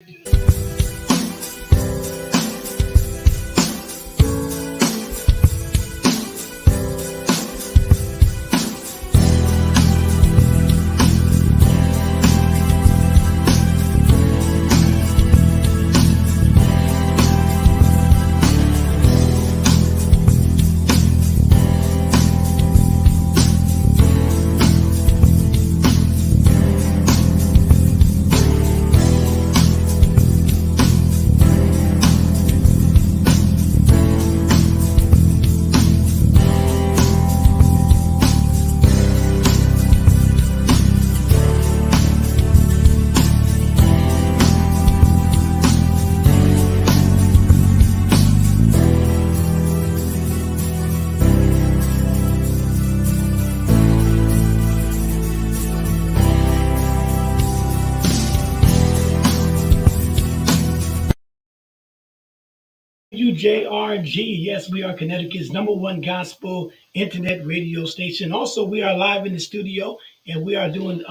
W.J.R.G. Yes, we are Connecticut's number one gospel internet radio station. Also, we are live in the studio, and we are doing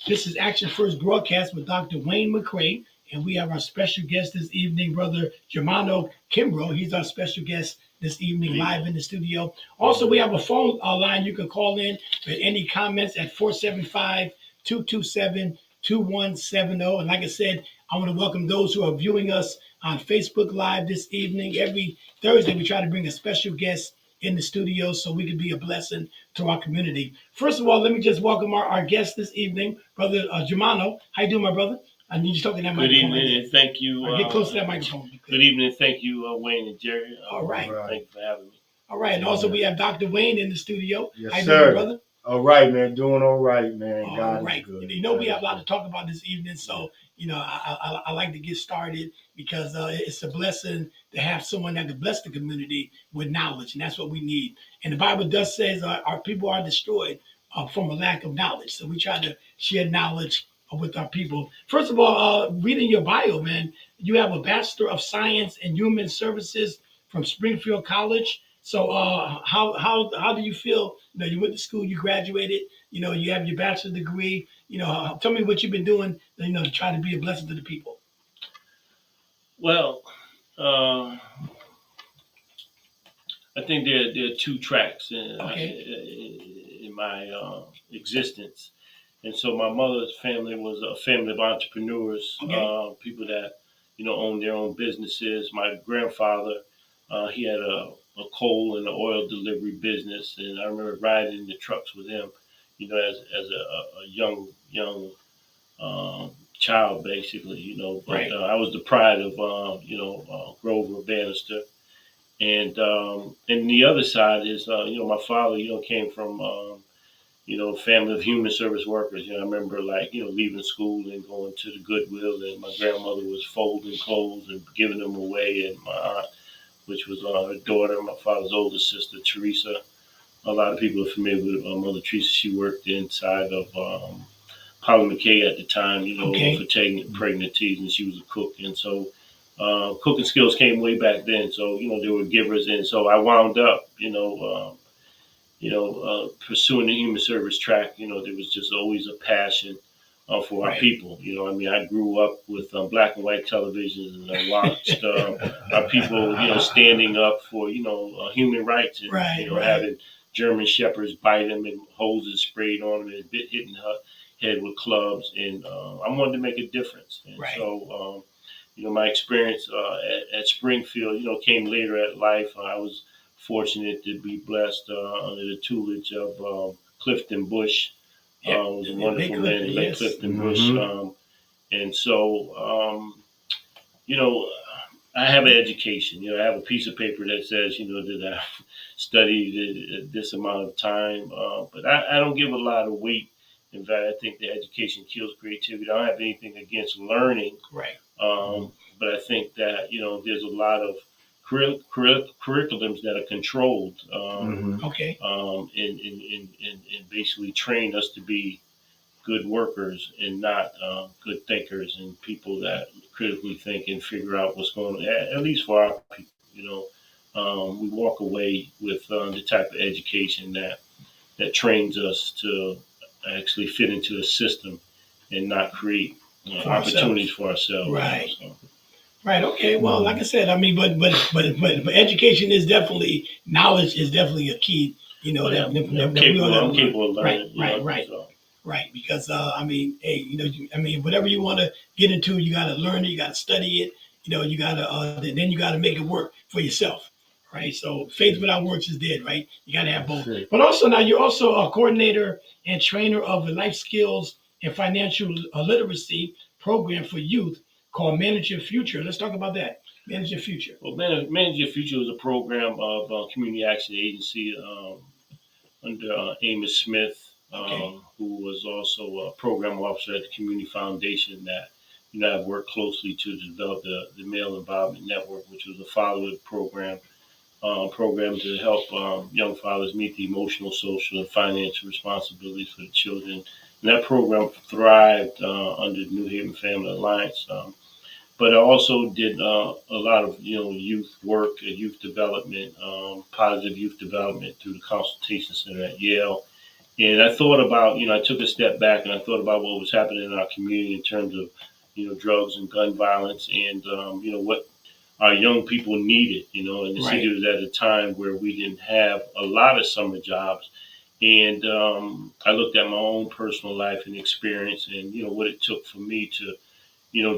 this is Action First broadcast with Dr. Wayne McCray, and we have our special guest this evening, Brother Germano Kimbrough. He's our special guest this evening, live in the studio. Also, we have a phone line you can call in with any comments at 475-227-2170. And like I said, I want to welcome those who are viewing us on Facebook Live this evening. Every Thursday, we try to bring a special guest in the studio so we can be a blessing to our community. First of all, let me just welcome our guest this evening, Brother Germano. How you doing, my brother? I need you to talk to that microphone. Good evening, and thank you. Get close to that microphone. Good evening, and thank you, Wayne and Jerry. All right. Thank you for having me. All right, and also we have Dr. Wayne in the studio. Yes, How you sir. doing, brother? All right, man. Doing all right, man. All God right. is good. You know, we have a lot to talk about this evening, so I like to get started because it's a blessing to have someone that can bless the community with knowledge, and that's what we need. And the Bible does says our people are destroyed from a lack of knowledge, so we try to share knowledge with our people. First of all, reading your bio, man, you have a Bachelor of Science in Human Services from Springfield College. So how do you feel? You know, you went to school, you graduated. You know, you have your bachelor's degree. You know, tell me what you've been doing. You know, to try to be a blessing to the people. Well, I think there are two tracks in my existence. And so my mother's family was a family of entrepreneurs, people that, owned their own businesses. My grandfather, he had a coal and oil delivery business. And I remember riding in the trucks with him, as a young child, basically, But Right. I was the pride of, Grover Bannister. And the other side is, my father, came from, family of human service workers. I remember leaving school and going to the Goodwill, and my grandmother was folding clothes and giving them away, and my aunt, which was her daughter, my father's older sister, Teresa. A lot of people are familiar with Mother Teresa. She worked inside of Polly McKay at the time, for taking pregnancies, and she was a cook. And so cooking skills came way back then. So, they were givers. And so I wound up, pursuing the human service track. There was just always a passion for our people. I grew up with black and white televisions, and I watched our people, standing up for, human rights, and, having German shepherds bite them and hoses sprayed on them and hitting her head with clubs. And I wanted to make a difference. And so, my experience at Springfield, came later at life. I was fortunate to be blessed under the tutelage of Clifton Bush. Was a wonderful man, like Clifton Bush. And so, I have an education. I have a piece of paper that says, that I've studied this amount of time. But I don't give a lot of weight. In fact, I think the education kills creativity. I don't have anything against learning. Right. But I think that, there's a lot of curriculums that are controlled and basically train us to be good workers and not good thinkers and people that critically think and figure out what's going on, at least for our people. We walk away with the type of education that trains us to actually fit into a system and not create For opportunities ourselves. for ourselves. Right. You know, so. Right. Okay. Well, like I said, I mean, but education is definitely knowledge is definitely a key. Well, yeah, That we all got to I'm learn. capable of Right. learning. Right. Right. So. Right. Because I mean, hey, I mean, whatever you want to get into, you got to learn it. You got to study it. You got to then you got to make it work for yourself. Right. So faith without works is dead. Right. You got to have both. That's it. But also now you're also a coordinator and trainer of the life skills and financial literacy program for youth called Manage Your Future. Let's talk about that. Manage Your Future. Well, Manage Your Future was a program of Community Action Agency under Amos Smith, Okay. who was also a program officer at the Community Foundation that, I've worked closely to develop the Male Involvement Network, which was a fatherhood program to help young fathers meet the emotional, social, and financial responsibilities for the children. And that program thrived under the New Haven Family Alliance. But I also did a lot of youth work, youth development, positive youth development through the Consultation Center at Yale. And I thought about, I took a step back and I thought about what was happening in our community in terms of, drugs and gun violence, and what our young people needed. And the Right. city was at a time where we didn't have a lot of summer jobs. And I looked at my own personal life and experience, and what it took for me to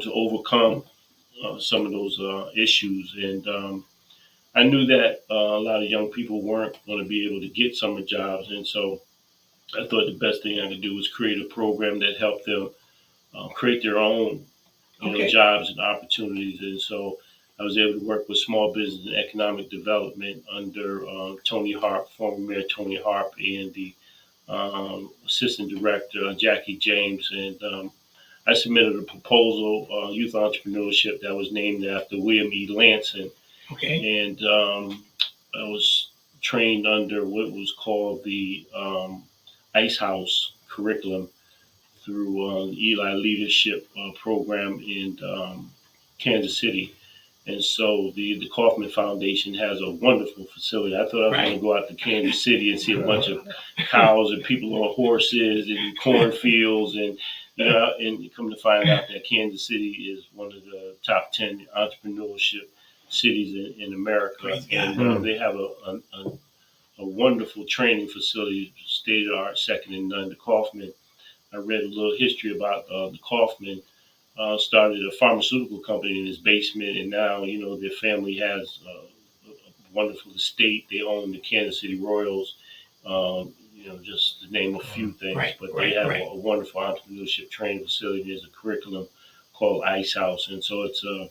to overcome some of those issues. And I knew that a lot of young people weren't going to be able to get summer jobs. And so I thought the best thing I could do was create a program that helped them create their own, Okay. jobs and opportunities. And so I was able to work with small business and economic development under Tony Harp, former Mayor Tony Harp, and the assistant director Jackie James. And I submitted a proposal, youth entrepreneurship, that was named after William E. Lansing, Okay. and I was trained under what was called the Ice House curriculum through the Eli Leadership Program in Kansas City. And so the Kaufman Foundation has a wonderful facility. I thought I was going Right. to go out to Kansas City and see a bunch of cows and people on horses and cornfields, and come to find out that Kansas City is one of the top 10 entrepreneurship cities in America. Praise God. And they have a wonderful training facility, state of the art, second to none. The Kaufman, I read a little history about the Kaufman. Started a pharmaceutical company in his basement, and now their family has a wonderful estate. They own the Kansas City Royals, just to name a few things. Right, But right, they have right. a wonderful entrepreneurship training facility. There's a curriculum called Ice House, and so it's a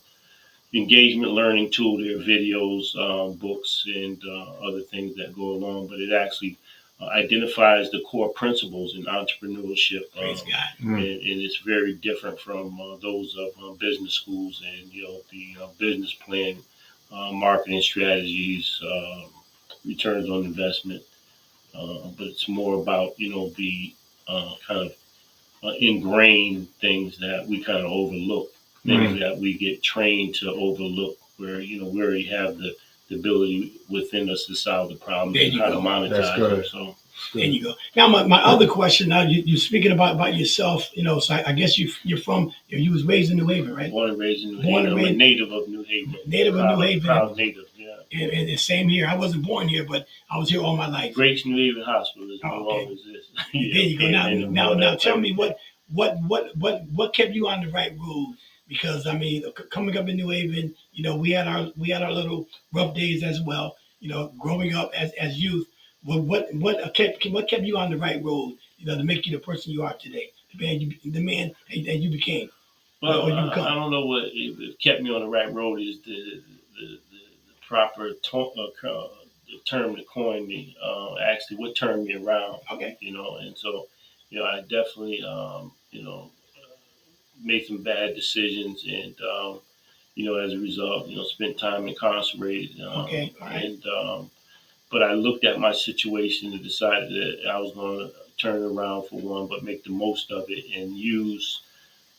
engagement learning tool. There are videos, books, and other things that go along, but it actually identifies the core principles in entrepreneurship. Praise God. And it's very different from those of business schools, and the business plan, marketing strategies, returns on investment. But it's more about the kind of ingrained things that we kind of overlook, things that we get trained to overlook, where we already have the ability within us to solve the problems There and you how to go. monetize That's good. them. So There you go. Now, my other question. Now, you're speaking about yourself. So I guess you're from. You was raised in New Haven, right? born and raised in New Born and Haven. I'm a raised- native of New Haven. Native of New Haven. Proud native, yeah. And same here. I wasn't born here, but I was here all my life. Great New Haven Hospital is no Oh, okay. longer exists. There you go. Now, tell me what kept you on the right road? Because I mean, coming up in New Haven, we had our little rough days as well. Growing up as youth. What kept you on the right road? To make you the person you are today, the man that you became. Well, Or you I become. don't know what it kept me on the right road is the proper term to coin me. Actually, what turned me around, Okay. and so, I definitely, made some bad decisions, and as a result, spent time incarcerated. Okay. All right. And but I looked at my situation and decided that I was going to turn it around for one, but make the most of it and use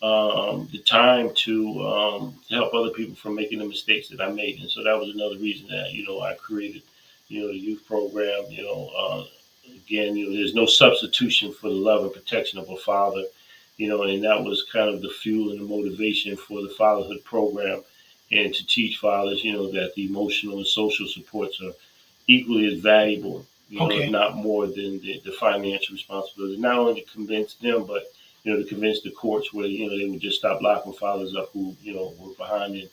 the time to help other people from making the mistakes that I made. And so that was another reason that I created the youth program. Again, there's no substitution for the love and protection of a father. and that was kind of the fuel and the motivation for the fatherhood program, and to teach fathers, that the emotional and social supports are equally as valuable, if Okay. not more than the financial responsibility. Not only to convince them, but to convince the courts where they would just stop locking fathers up who were behind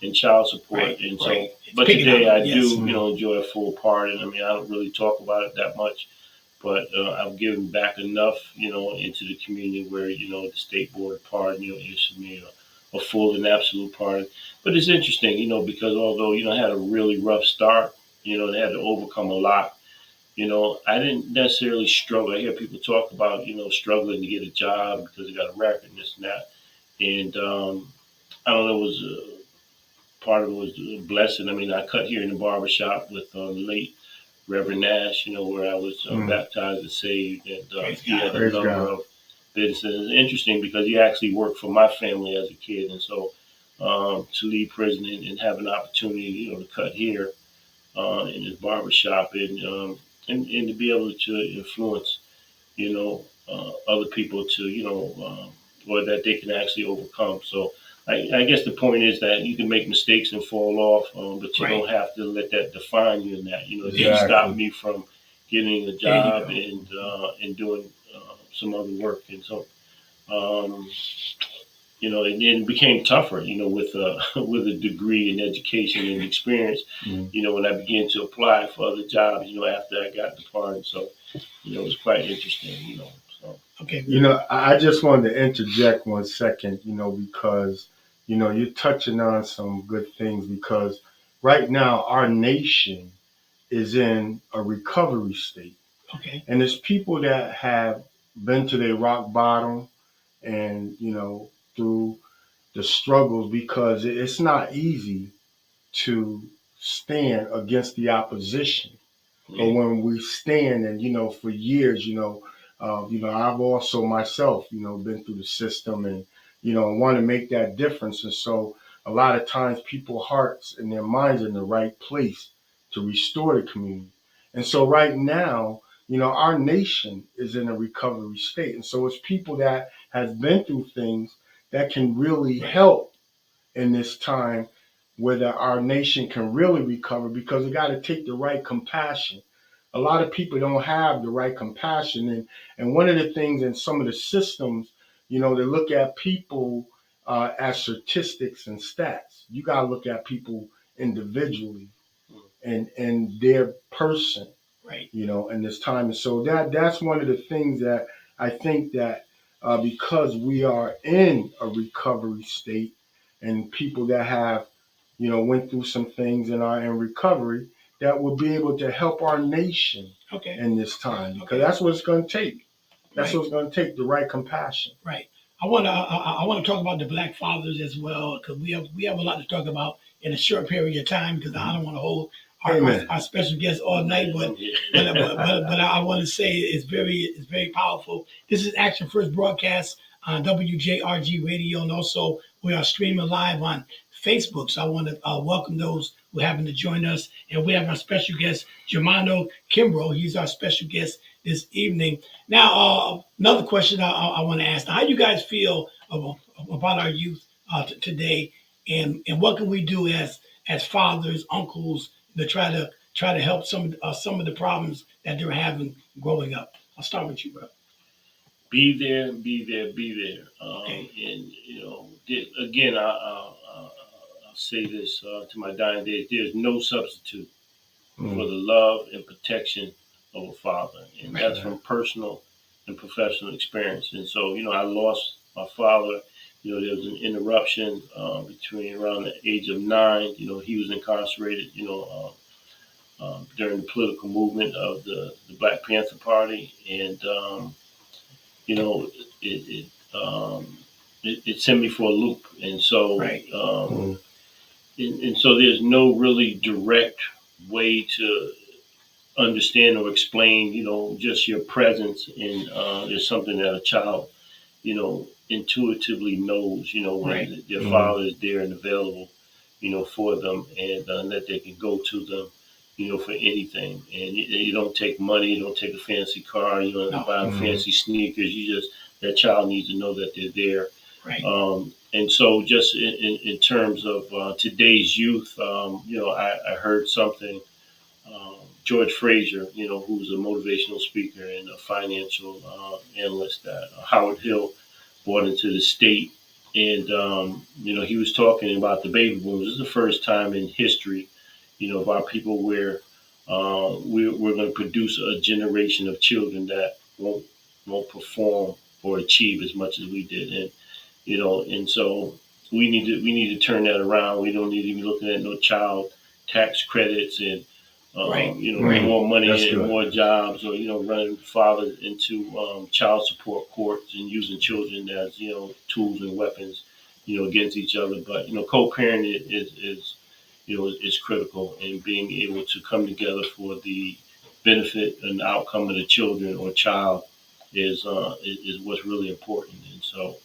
in child support. Right. And Right. so, It's but picking today up. I Yes. do enjoy a full pardon. I mean, I don't really talk about it that much, but I've given back enough, into the community where the state board of pardon, issued me a full and absolute pardon. But it's interesting, because although I had a really rough start, and had to overcome a lot. I didn't necessarily struggle. I hear people talk about, struggling to get a job because they got a record and this and that. And I don't know, it was part of it was a blessing. I mean, I cut here in the barber shop with the late Reverend Nash, where I was baptized and saved. And Praise he had God. a Praise number God. of businesses. It's interesting because he actually worked for my family as a kid. And so to leave prison and have an opportunity, to cut here in his barber shop, and to be able to influence, other people to, or that they can actually overcome. So I guess the point is that you can make mistakes and fall off, but you Right. don't have to let that define you in that. It didn't Exactly. stop me from getting a There you job go. and doing some other work. And so, um, and it became tougher, with with a degree in education and experience, Mm. when I began to apply for other jobs, after I got the pardon. So, it was quite interesting, so. Okay. I just wanted to interject 1 second, because, you're touching on some good things because right now our nation is in a recovery state. Okay. And there's people that have been to their rock bottom and, through the struggles because it's not easy to stand against the opposition. But Yeah. when we stand and, for years, I've also myself, been through the system and, want to make that difference. And so a lot of times people's hearts and their minds are in the right place to restore the community. And so right now, our nation is in a recovery state. And so it's people that has been through things that can really Right. help in this time where our nation can really recover because we got to take the right compassion. A lot of people don't have the right compassion. And one of the things in some of the systems, they look at people as statistics and stats. You got to look at people individually and their person, Right. in this time. And so that's one of the things that I think that because we are in a recovery state and people that have, went through some things and are in recovery, that will be able to help our nation Okay. in this time because Okay. that's what it's going to take. That's Right. what it's going to take, the right compassion. Right. I want to talk about the black fathers as well because we have a lot to talk about in a short period of time because I don't want to hold Amen. our special guests all night, but I want to say it's very powerful. This is Action First broadcast on W.J.R.G radio, and also we are streaming live on Facebook. So I want to welcome those who happen to join us, and we have our special guest Germano Kimbrough. He's our special guest this evening. Now, another question I want to ask: how you guys feel about our youth today, and what can we do as fathers, uncles, to try to help some of the problems that they're having growing up? I'll start with you, bro. Be there, be there, be there. Okay. And again, I'll say this to my dying days: there's no substitute for the love and protection of a father, and Right. that's from personal and professional experience. And so, I lost my father. There was an interruption between around the age of 9. He was incarcerated. During the political movement of the Black Panther Party, and you know, it it sent me for a loop, and so Right. and so there's no really direct way to understand or explain, just your presence, and there's something that a child, intuitively knows, when Right. their father is there and available, for them, and that they can go to them, for anything. And you don't take money, you don't take a fancy car, you don't have to buy them fancy sneakers. You just that child needs to know that they're there. Right. And so, just in terms of today's youth, I heard something. George Fraser, who's a motivational speaker and a financial analyst that Howard Hill brought into the state. And, he was talking about the baby boomers. This is the first time in history, of our people where we're going to produce a generation of children that won't perform or achieve as much as we did. And so we need to turn that around. We don't need to be looking at no child tax credits and Right. Right. more money That's and good. more jobs, or running fathers into child support courts and using children as tools and weapons, against each other. But co-parenting is critical, and being able to come together for the benefit and outcome of the children or child is what's really important. And so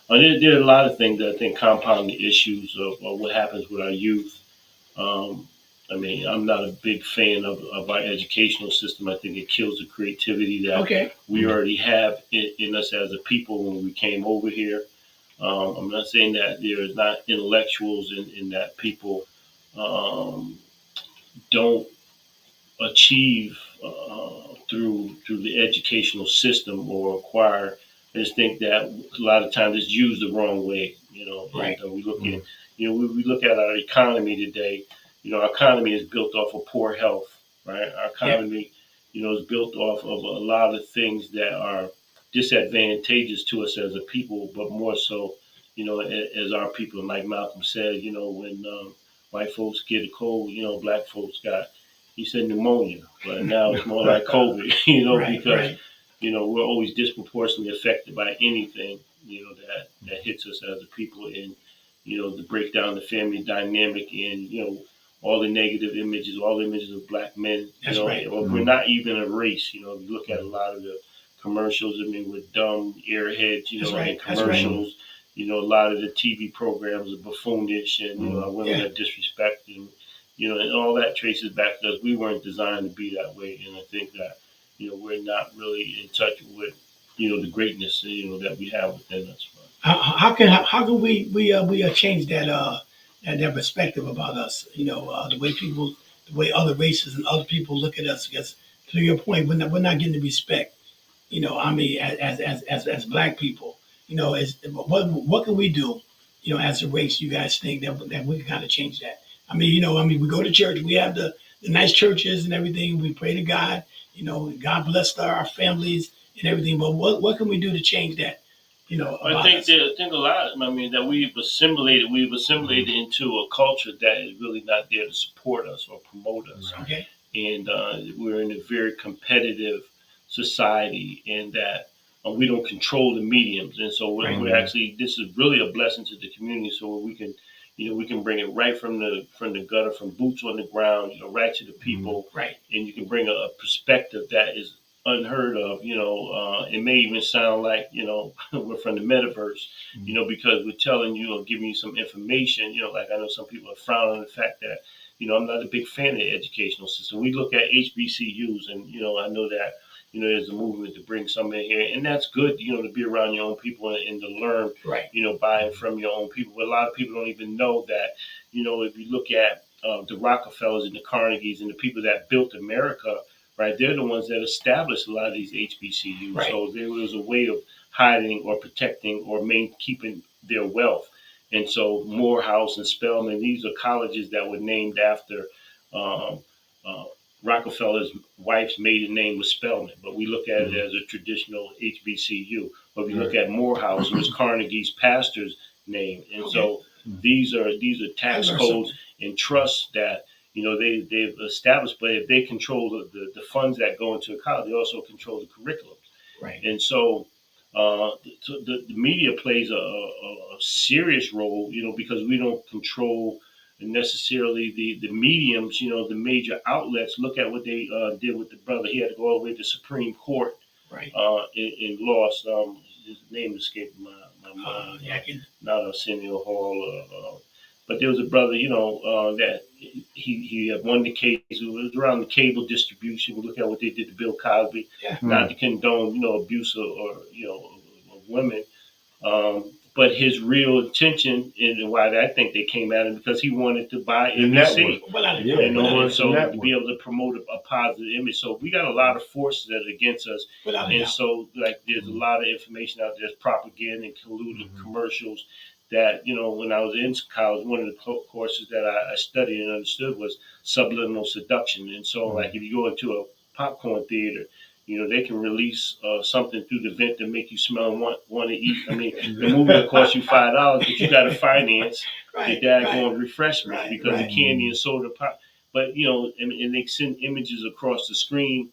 there are a lot of things that I think compound the issues of what happens with our youth. Um, I mean, I'm not a big fan of our educational system. I think it kills the creativity that Okay. we already have in us as a people when we came over here. I'm not saying that there's not intellectuals in that people um, don't achieve through the educational system or acquire. I just think that a lot of times it's used the wrong way, Right. And we look at, we look at our economy today. Our economy is built off of poor health, right? Our Yep. economy, is built off of a lot of things that are disadvantageous to us as a people, but more so, as our people. Like Malcolm said, when white folks get a cold, black folks got, he said pneumonia, but now it's more like COVID, Right. because Right. we're always disproportionately affected by anything, that hits us as a people, and to break down the family dynamic, and all the negative images, all the images of black men, That's right. or we're not even a race, you look at a lot of the commercials. I mean, we're dumb airheads, That's right. in That's right. commercials. A lot of the TV programs are buffoonish, and our women Yeah. are disrespecting, and all that traces back to us. We weren't designed to be that way, and I think that we're not really in touch with the greatness that we have within us. How can we change that perspective about us? The way other races and other people look at us. Because to your point, we're not getting the respect. I mean, as black people, what can we do? As a race, you guys think that we can kind of change that? We go to church. We have the nice churches and everything. We pray to God. God bless our families and everything. But what can we do to change that? I About think us. that I think a lot. I mean, that we've assimilated into a culture that is really not there to support us or promote us, Okay. and we're in a very competitive society, in that we don't control the mediums, and so Right. we're actually, this is really a blessing to the community. So we can, we can bring it right from the gutter, from boots on the ground, right to the people, Right. and you can bring a perspective that is unheard of. It may even sound like we're from the metaverse, because we're telling you or giving you some information. Like, I know some people are frowning on the fact that I'm not a big fan of the educational system. We look at HBCUs, and I know that there's a movement to bring some in here, and that's good. To be around your own people, and to learn, Right. buying from your own people. But a lot of people don't even know that. If you look at the Rockefellers and the Carnegies and the people that built America, right? They're the ones that established a lot of these HBCUs. Right. So there was a way of hiding or protecting or keeping their wealth. And so Morehouse and Spelman, these are colleges that were named after um, uh, Rockefeller's wife's maiden name was Spelman, but we look at it as a traditional HBCU. But if you look at Morehouse, it was Carnegie's pastor's name. And so these are tax codes and trusts that they've established. But if they control the funds that go into a college, they also control the curriculum. Right. And so the media plays a serious role, because we don't control necessarily the mediums, the major outlets. Look at what they did with the brother. He had to go all the way to Supreme Court, Right. and lost. His name escaped my mind. Yeah. I can. Not Arsenio Hall, but there was a brother, that he had won the case. It was around the cable distribution. We look at what they did to Bill Cosby, Yeah. not to condone, abuse or women. But his real intention, and why I think they came at him, because he wanted to buy The NBC. network. Without a Yeah, doubt. You know, he and wants the so to network. be able to promote a positive image. So we got a lot of forces that are against us. Without a And doubt. so, like, there's a lot of information out there, there's propaganda and colluded commercials that, you know, when I was in college, one of the courses that I studied and understood was subliminal seduction. And so, like, if you go into a popcorn theater, you know, they can release something through the vent that make you smell and want to eat. I mean, the movie will cost you $5, but you got to finance Right. the daggone refreshments Right, because right. the candy and soda pop. But, you know, and they send images across the screen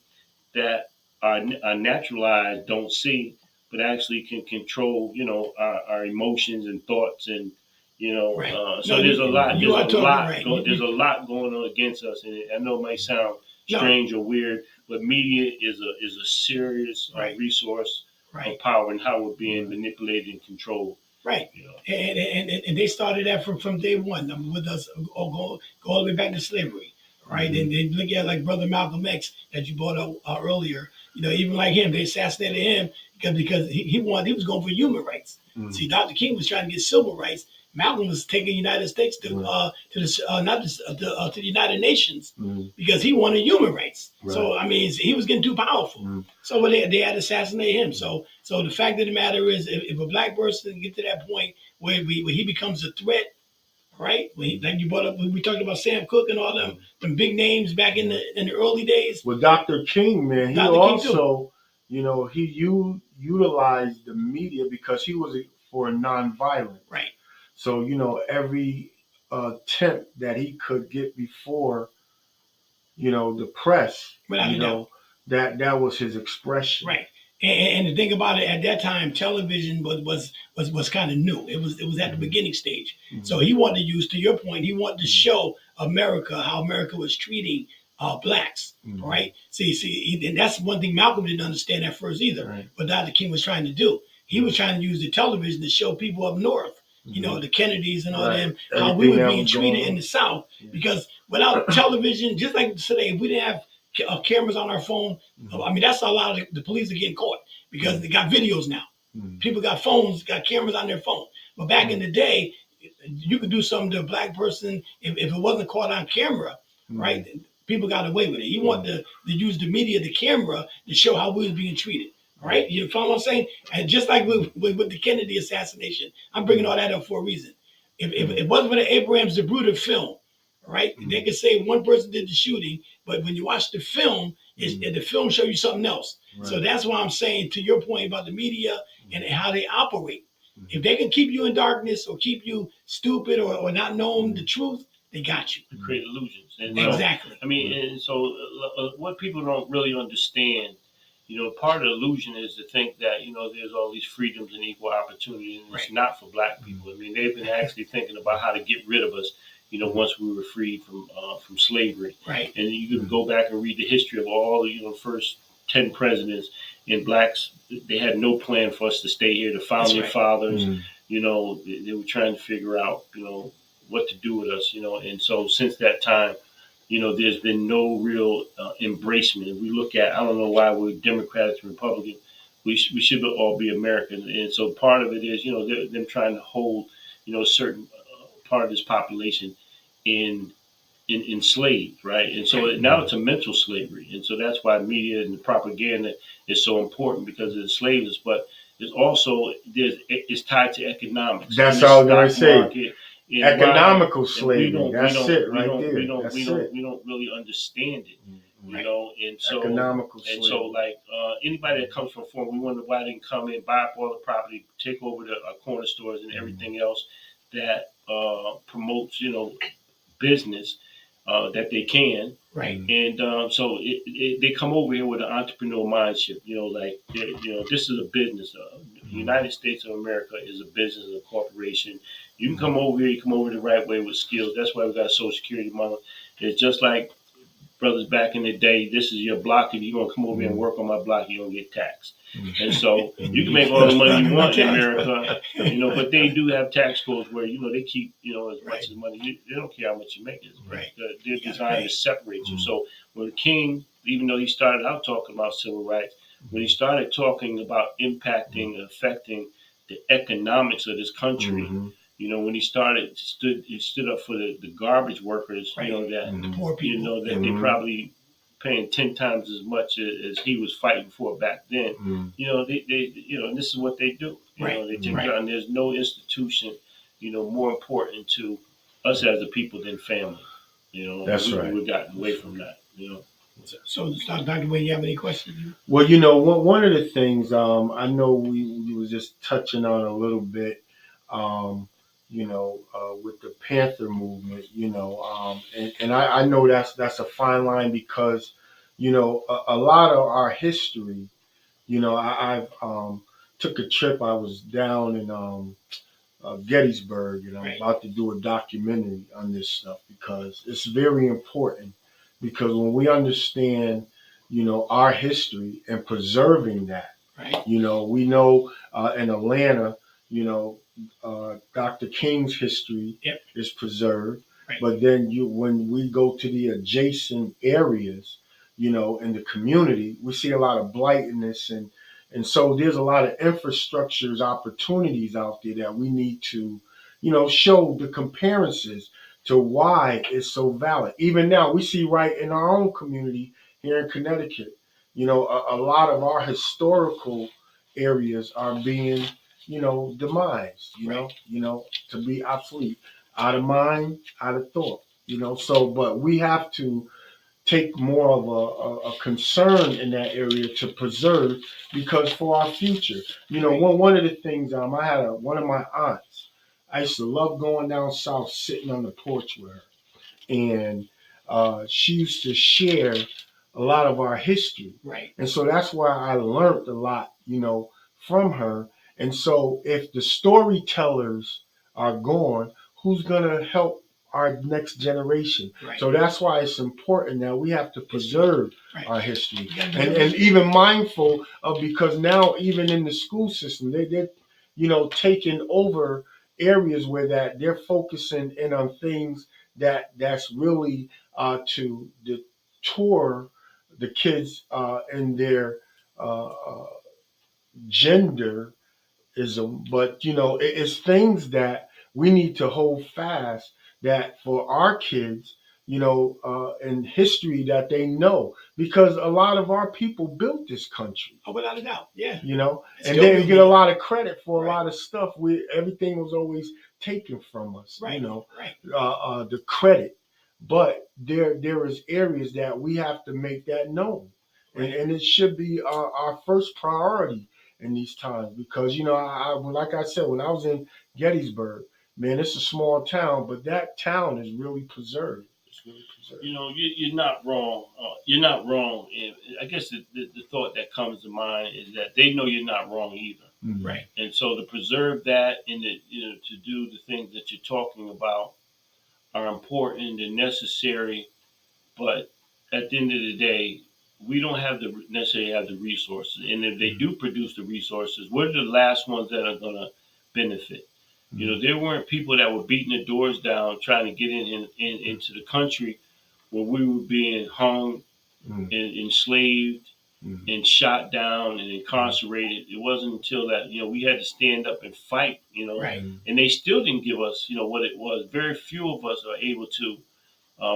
that are naturalized, don't see, but actually can control, you know, our emotions and thoughts and, you know, Right. so No, there's a lot, you are talking right. there's a lot going on against us. And I know it might sound No. strange or weird, but media is a serious Right. resource Right. of power and how we're being manipulated and controlled. Right. You know. And they started that from day one. I mean, with us, go all the way back to slavery, right? And then look at like Brother Malcolm X that you brought up earlier. You know, even like him, they assassinated him because he was going for human rights. See, Dr. King was trying to get civil rights. Malcolm was taking the United States to the United Nations because he wanted human rights. Right. So I mean, he was getting too powerful. So they had to assassinate him. So the fact of the matter is, if a black person get to that point where he becomes a threat, right? Like you brought up, when we talked about Sam Cooke and all them big names back in the early days. Well, Dr. King, man, he Dr. King also, you know, he utilized the media because he was for nonviolence. Right. So, you know, every attempt that he could get before, you know, the press, Without you a know, that was his expression. Right. And the thing about it, at that time, television was kind of new. It was at the beginning stage. So he wanted to use, to your point, he wanted to show America how America was treating blacks, right? See, and that's one thing Malcolm didn't understand at first either. Right. What Dr. King was trying to do, he was trying to use the television to show people up north, you know, the Kennedys and all Right. them, how we Everything were that being was treated going in on. the South. Because without television, just like today, if we didn't have cameras on our phone, I mean, that's how a lot of the police are getting caught because they got videos now. People got phones, got cameras on their phone. But back in the day, you could do something to a black person if it wasn't caught on camera, right? People got away with it. He wanted to use the media, the camera, to show how we was being treated. Right? You follow what I'm saying? And just like with the Kennedy assassination, I'm bringing all that up for a reason. If it wasn't for the Abraham Zapruder film, right? They could say one person did the shooting, but when you watch the film, the film show you something else. Right. So that's why I'm saying, to your point about the media and how they operate. If they can keep you in darkness or keep you stupid or not knowing the truth, they got you. To create illusions. And Exactly. I mean, and so what people don't really understand, you know, part of the illusion is to think that, you know, there's all these freedoms and equal opportunity, and it's not for black people. I mean, they've been actually thinking about how to get rid of us, you know, once we were freed from slavery. Right. And you can go back and read the history of all the, you know, first 10 presidents, and blacks, they had no plan for us to stay here. The founding fathers, you know, they were trying to figure out, you know, what to do with us, you know. And so since that time, you know, there's been no real embracement. If we look at, I don't know why we're Democrats and Republicans, we should all be American. And so part of it is, you know, them trying to hold, you know, a certain part of this population enslaved, right? And so now it's a mental slavery. And so that's why media and the propaganda is so important, because it enslaves us. But it's also, it's tied to economics. That's all I was going to say. Market, Economical slavery. We don't really understand it, you know. And so, economical slavery. And so, like anybody that comes from foreign, we wonder why they can come in, buy up all the property, take over the corner stores and everything else that promotes, you know, business that they can. Right. And so they come over here with an entrepreneurial mindset, you know, like, you know, this is a business. The United States of America is a business, a corporation. You can come over here, you come over the right way with skills. That's why we got a Social Security model. It's just like brothers back in the day. This is your block. If you're going to come over here and work on my block, you're going to get taxed. And so you can make all the money you want in America, you know, but they do have tax codes where, you know, they keep, you know, as much as money. They don't care how much you make. They're designed to separate you. So when King, even though he started out talking about civil rights, when he started talking about impacting, affecting the economics of this country, Mm-hmm. when he stood up for the garbage workers, Right. that The poor people. that they probably paying 10 times as much as he was fighting for back then. Mm-hmm. And this is what they do. Right. They take Right. care, and there's no institution, more important to us as a people than family. That's right. We've gotten away from that. So, Dr. Wayne, you have any questions? Well, one of the things I know we was just touching on a little bit, with the Panther movement, and I know that's a fine line because, a lot of our history, I've took a trip. I was down in Gettysburg, and I'm Right. about to do a documentary on this stuff because it's very important. Because when we understand, our history and preserving that, Right. we know in Atlanta, Dr. King's history Yep. is preserved. Right. But then when we go to the adjacent areas, in the community, we see a lot of blightness and so there's a lot of infrastructures opportunities out there that we need to, show the comparisons to why it's so valid. Even now, we see right in our own community here in Connecticut, a lot of our historical areas are being, demised, Right. To be obsolete, out of mind, out of thought, So, but we have to take more of a concern in that area to preserve because for our future, Right. one of the things I had one of my aunts. I used to love going down south, sitting on the porch with her, and she used to share a lot of our history, Right. and so that's why I learned a lot, from her. And so if the storytellers are gone, who's gonna help our next generation? Right. So that's why it's important that we have to preserve Right. our history Yeah. and even mindful of, because now even in the school system they're taking over areas where that they're focusing in on things that's really to detour the kids in their gender ism, but it's things that we need to hold fast that for our kids, in history that they know, because a lot of our people built this country. Oh, without a doubt. Yeah. And then get a lot of credit for a lot of stuff. Everything was always taken from us. Right. Right. The credit, but there is areas that we have to make that known, Right. and it should be our first priority in these times because like I said, when I was in Gettysburg, man, it's a small town, but that town is really preserved. It's really preserved. You're not wrong. You're not wrong. And I guess the thought that comes to mind is that they know you're not wrong either. Mhm. Right. And so to preserve that and to do the things that you're talking about are important and necessary. But at the end of the day, we don't necessarily have the resources. And if they do produce the resources, what are the last ones that are going to benefit? There weren't people that were beating the doors down trying to get into the country where we were being hung Mhm. and enslaved Mhm. and shot down and incarcerated. It wasn't until that we had to stand up and fight. Right. And they still didn't give us what it was. Very few of us are able to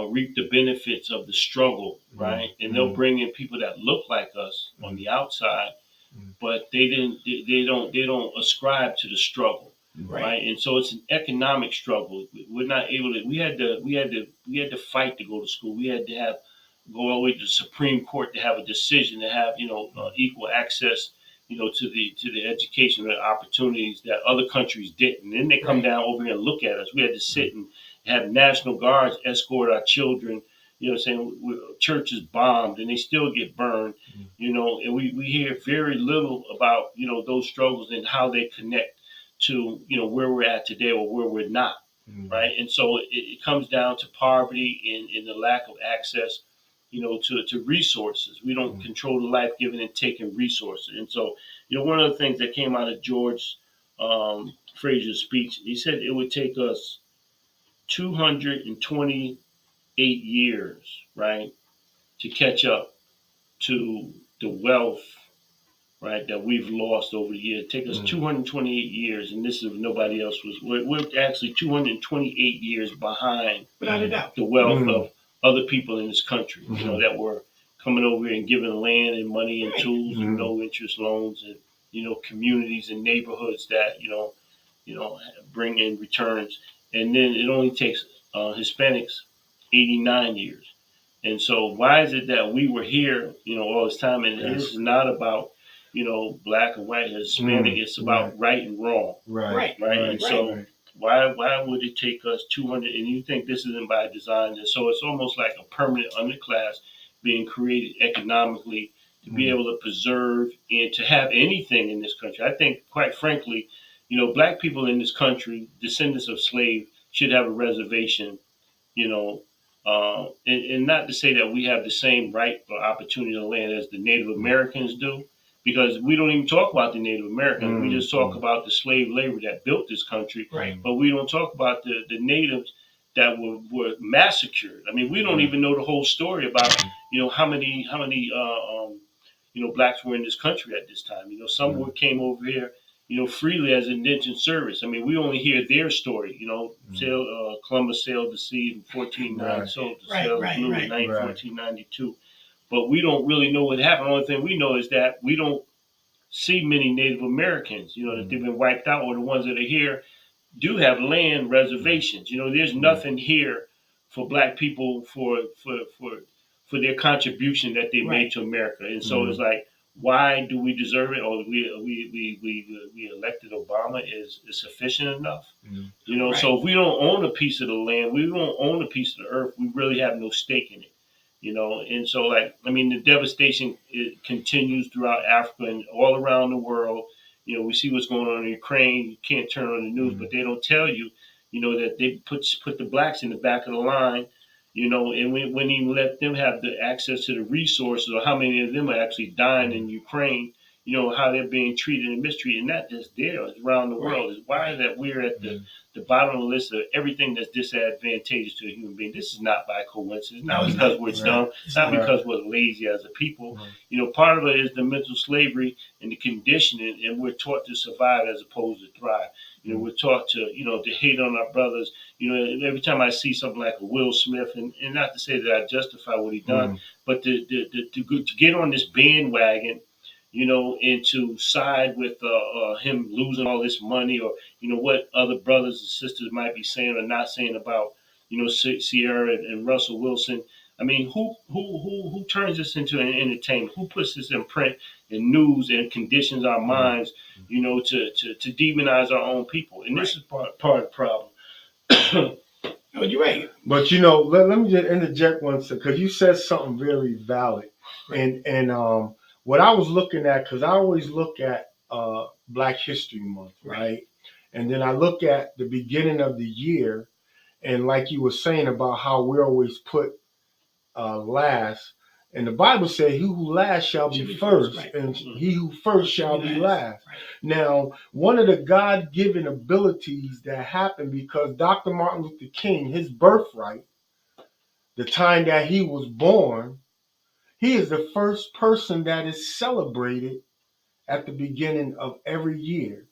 reap the benefits of the struggle, right? And they'll bring in people that look like us on the outside, but they don't ascribe to the struggle, right? And so it's an economic struggle. We're not able to. We had to fight to go to school. We had to go all the way to the Supreme Court to have a decision to have equal access. To the education and opportunities that other countries didn't. And then they come down over here and look at us. We had to sit and have National Guards escort our children, saying churches bombed and they still get burned, and we hear very little about, those struggles and how they connect to, where we're at today or where we're not, right? And so it comes down to poverty and the lack of access, to resources. We don't control the life giving and taking resources. And so, one of the things that came out of George Frazier's speech, he said it would take us 228 years, right, to catch up to the wealth right, that we've lost over the years. It took us 228 years, and this is nobody else was. We're actually 228 years behind Without a doubt. the wealth of other people in this country, that were coming over here and giving land and money and tools and no interest loans, and communities and neighborhoods that bring in returns. And then it only takes Hispanics 89 years. And so why is it that we were here, all this time? And this is not about, black and white, Hispanic. It's about right and wrong. Right. And so why would it take us 200? And you think this isn't by design? And so it's almost like a permanent underclass being created economically to be able to preserve and to have anything in this country. I think, quite frankly, black people in this country, descendants of slaves, should have a reservation, and not to say that we have the same right or opportunity to land as the Native Americans do, because we don't even talk about the Native Americans. We just talk about the slave labor that built this country, but we don't talk about the natives that were massacred. I mean, we don't even know the whole story about, how many blacks were in this country at this time. Some came over here, freely as indentured service. I mean, we only hear their story. Columbus sailed the sea in 1490, sailed the blue in 1492. But we don't really know what happened. The only thing we know is that we don't see many Native Americans, that they've been wiped out, or the ones that are here do have land reservations. There's nothing here for black people for their contribution that they made to America. And so it's like, why do we deserve it? Or we elected Obama is sufficient enough? So if we don't own a piece of the land, we don't own a piece of the earth, we really have no stake in it. And so the devastation, it continues throughout Africa and all around the world. We see what's going on in Ukraine. You can't turn on the news, but they don't tell you, that they put the blacks in the back of the line, and we wouldn't even let them have the access to the resources, or how many of them are actually dying in Ukraine, how they're being treated and mistreated. And not just there, it's around the world. It's why that we're at the bottom of the list of everything that's disadvantageous to a human being. This is not by coincidence, not because we're dumb, not because we're lazy as a people. Part of it is the mental slavery and the conditioning, and we're taught to survive as opposed to thrive. We're taught to, to hate on our brothers. Every time I see something like a Will Smith, and not to say that I justify what he done, but to get on this bandwagon, and to side with him losing all this money, or, what other brothers and sisters might be saying or not saying about, Sierra and Russell Wilson. I mean, who turns this into an entertainment? Who puts this in print and news and conditions our minds, to demonize our own people? And this is part of the problem. Oh, you're right. But let me just interject one second, because you said something very valid. And what I was looking at, because I always look at Black History Month, right? And then I look at the beginning of the year, and like you were saying about how we always put last, and the Bible says, "He who last shall be first, and he who first shall be last." Now, one of the God-given abilities that happened, because Dr. Martin Luther King, his birthright, the time that he was born, he is the first person that is celebrated at the beginning of every year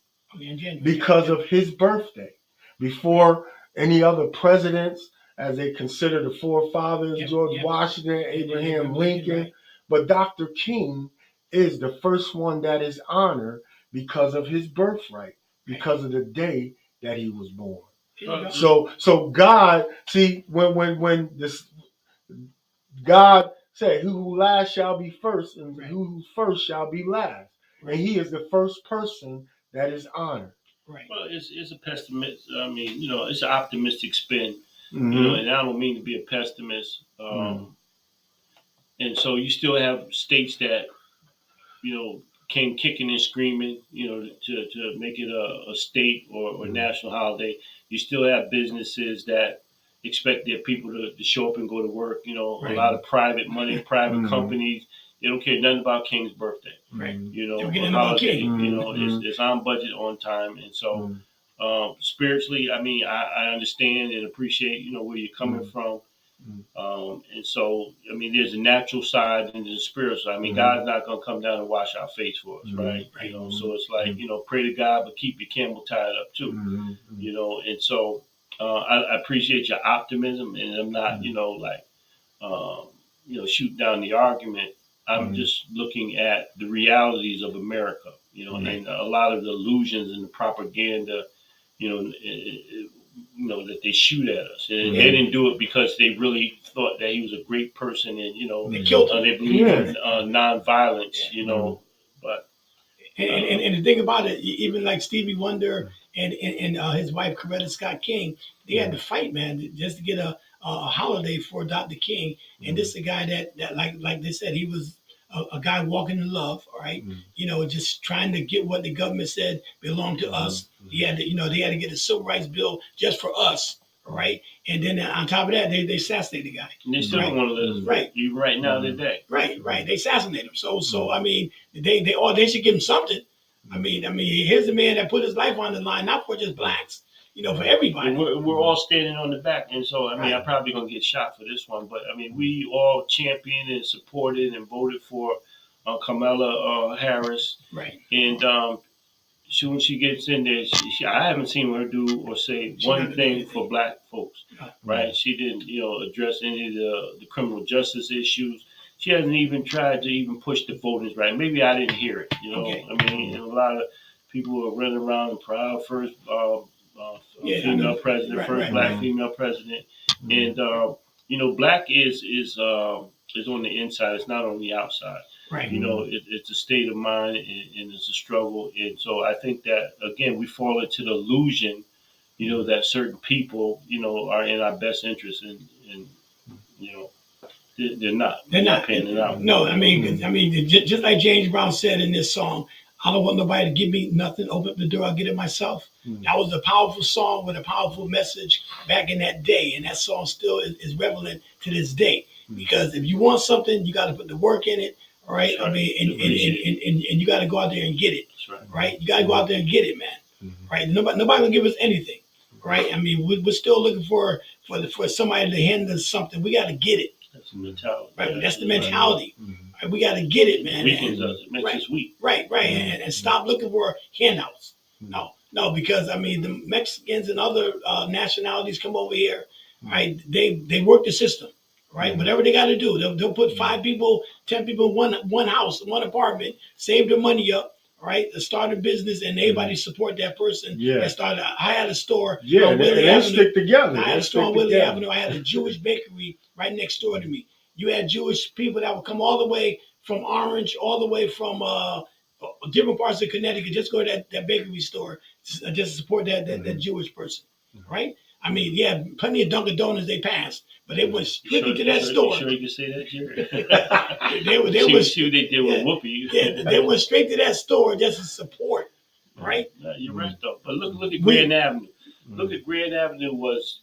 because of his birthday. Before any other presidents, as they consider the forefathers, George Washington, Abraham Lincoln. But Dr. King is the first one that is honored because of his birthright, because of the day that he was born. So God, see, when this God said, "Who last shall be first, and who first shall be last," and he is the first person that is honored. Well, it's a pessimist. I mean, it's an optimistic spin. And I don't mean to be a pessimist. And so you still have states that, came kicking and screaming, to make it a state or national holiday. You still have businesses that expect their people to show up and go to work. A lot of private money, private companies. They don't care nothing about King's birthday. Holiday, it's on budget, on time. And so spiritually, I mean, I understand and appreciate, where you're coming from. And so, I mean, there's a natural side and there's a spiritual side. I mean, God's not going to come down and wash our face for us, right? Right. So it's like, pray to God, but keep your camel tied up too, And so I appreciate your optimism, and I'm not, shoot down the argument. I'm just looking at the realities of America, and a lot of the illusions and the propaganda, you know, that they shoot at us, and they didn't do it because they really thought that he was a great person, and they killed him. they believe in nonviolence, But and the thing about it, even like Stevie Wonder and his wife Coretta Scott King, they had to fight, man, just to get a holiday for Dr. King. And this is a guy that like they said, he was a guy walking in love, all right? Just trying to get what the government said belonged to us. He had to, they had to get a civil rights bill just for us, all right? And then on top of that, they assassinated the guy. And they still want to live right, even right now today. Right. They assassinated him. So I mean, they should give him something. I mean, here's a man that put his life on the line, not for just blacks, for everybody. And we're all standing on the back, and so I mean, I'm probably gonna get shot for this one, but I mean, we all championed and supported and voted for Kamala Harris, right? And when she gets in there, I haven't seen her do or say one thing for black folks, right? She didn't, address any of the criminal justice issues. She hasn't even tried to even push the voting right. Maybe I didn't hear it, Okay. I mean, a lot of people are running around and proud first female president, first black female president, and black is on the inside. It's not on the outside. Right. It's a state of mind and it's a struggle. And so I think that, again, we fall into the illusion, that certain people, are in our best interest. And they're not. They're not. Panning out. No, I mean, just like James Brown said in this song, I don't want nobody to give me nothing. Open up the door, I'll get it myself. That was a powerful song with a powerful message back in that day. And that song still is relevant to this day. Because if you want something, you got to put the work in it. All right. I mean, and you got to go out there and get it. Right. You got to go out there and get it, man. Right. Nobody gonna give us anything. Right. I mean, we're still looking for somebody to hand us something. We got to get it. That's the mentality. Right. Yeah. That's the mentality. Right? We got to get it, man. Weakens us. It makes us weak. Right. And stop looking for handouts. No, because I mean, the Mexicans and other nationalities come over here. Right. They work the system. Right, whatever they got to do, they'll put 5 people, 10 people, one house, one apartment, save their money up, right, to start a business, and everybody support that person. Yeah. That started. I had a store. Yeah, they stick together. I had a store on Willie Avenue. I had a Jewish bakery right next door to me. You had Jewish people that would come all the way from Orange, all the way from different parts of Connecticut, just go to that bakery store, just to support that Jewish person, right? I mean, yeah, plenty of Dunkin' Donuts they passed, but they went strictly to that store. Sure you can say that, Jerry? they were Whoopi. Yeah, they went straight to that store just to support, right? You're right though. But look at Grand Avenue. Look at Grand Avenue was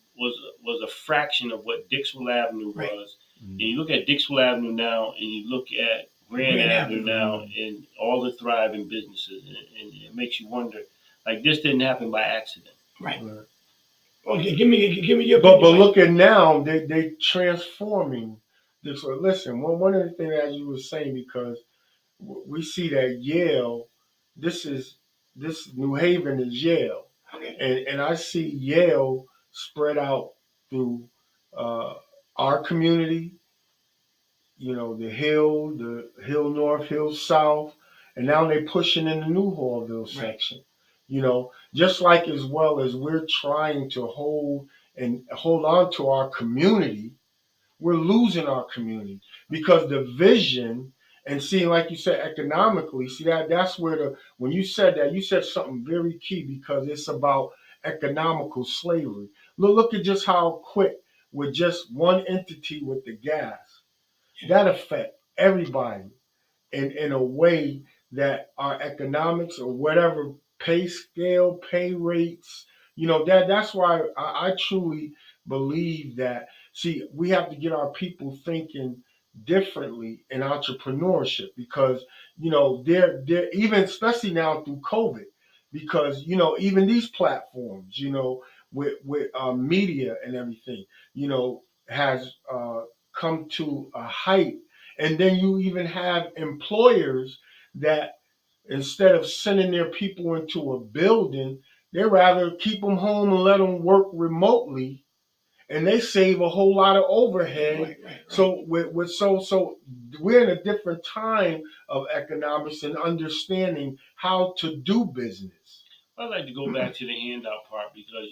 a fraction of what Dixwell Avenue was. And you look at Dixwell Avenue now, and you look at Grand Avenue now, and all the thriving businesses, and it makes you wonder. Like, this didn't happen by accident. Right. Okay, give me your. But look at now, they transforming this. Listen, one of the things, as you were saying, because we see that Yale, this New Haven is Yale, and I see Yale spread out through our community. The Hill North, Hill South, and now they're pushing in the New Hallville section. Just like as well as we're trying to hold on to our community, we're losing our community because the vision and see, like you said, economically, see that's where when you said that, you said something very key because it's about economical slavery. Look at just how quick with just one entity with the gas, that affect everybody in a way that our economics or whatever pay scale, pay rates, that's why I truly believe that, see, we have to get our people thinking differently in entrepreneurship because, they're even, especially now through COVID, because, even these platforms, with media and everything, has come to a height. And then you even have employers that instead of sending their people into a building, they rather keep them home and let them work remotely, and they save a whole lot of overhead. Right. So so we're in a different time of economics and understanding how to do business. I'd like to go back to the handout part because